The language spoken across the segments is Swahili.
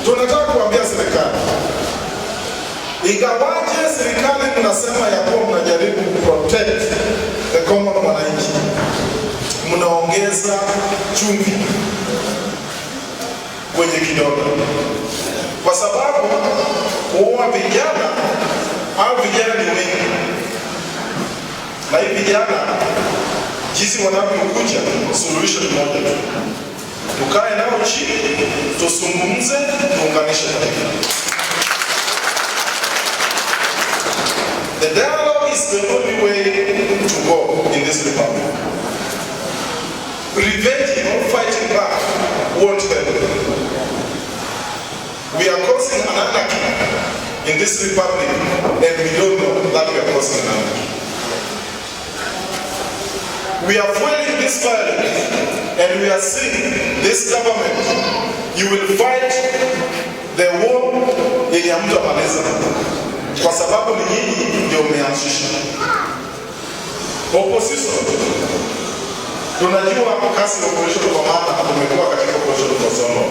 tunataka kuambia serikali, ingawaje serikali mnasema ya kuwa mnajaribu protect the common mwananchi, mnaongeza chumvi kwenye kidogo, kwa sababu huwa vijana au vijana ni wengi, na hii vijana jinsi wanavyokuja, solution moja tu, tukae nao chini, tusungumze, tuunganishe taifa. The dialogue is the only way to go in this republic. Revenge or fighting back won't help. We are causing an anarchy in this republic, and we don't know that we are causing an anarchy. We are fueling this violence, and we are seeing this government. You will fight the war yenye hamtamaliza, kwa sababu ni nyinyi ndio mmeanzisha. Opposition, tunajua kasi ya opposition kwa maana tumekuwa katika opposition kwa somo.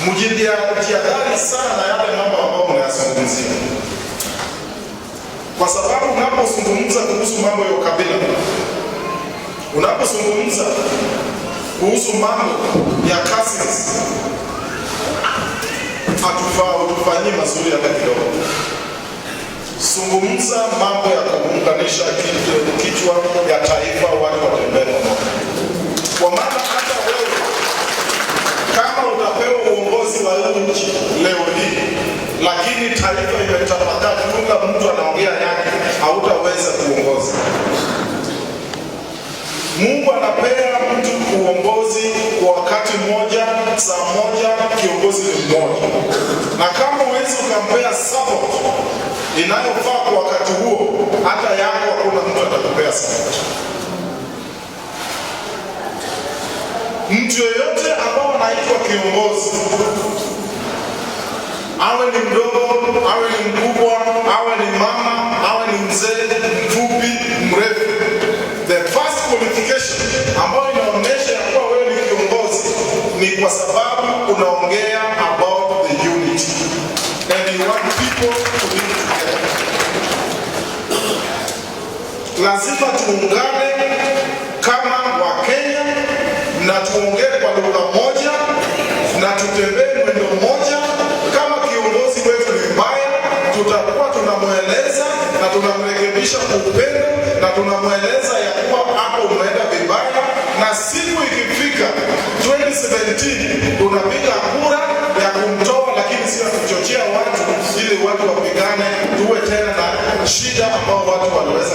Mjihadhari sana na yale mambo ambayo mnayazungumzia, kwa sababu unapozungumza kuhusu mambo ya ukabila, unapozungumza kuhusu mambo ya cousins, hatufanyii mazuri hata kidogo. Zungumza mambo ya kuunganisha kichwa ya taifa, watu watembee pamoja. Kwa maana hata wewe kama utapewa uongozi wa nchi leo hii, lakini taifa imetapakaa, kila mtu anaongea yake, hautaweza kuongoza. Mungu anapea mtu uongozi kwa wakati mmoja, saa moja, kiongozi ni mmoja. Na kama huwezi ukampea support inayofaa kwa wakati huo, hata yako hakuna mtu atakupea support. Mtu yeyote ambao anaitwa kiongozi, awe ni mdogo, awe ni mkubwa, awe ni mama, awe ni mzee, mfupi, mrefu, the first qualification ambayo inaonyesha ya kuwa wewe ni kiongozi ni kwa sababu unaongea about the unity and you want people to be together. Lazima tuungane kama Wakenya na tuongee kwa lugha moja na tutembee mwendo mmoja. Kama kiongozi wetu ni mbaya, tutakuwa tunamweleza na tunamrekebisha kwa upendo na tunamweleza ya kuwa hapo umeenda vibaya, na siku ikifika 2017 tunapiga kura ya kumtoa, lakini si ya kuchochea watu ili watu wapigane, tuwe tena na shida ambao watu waliweza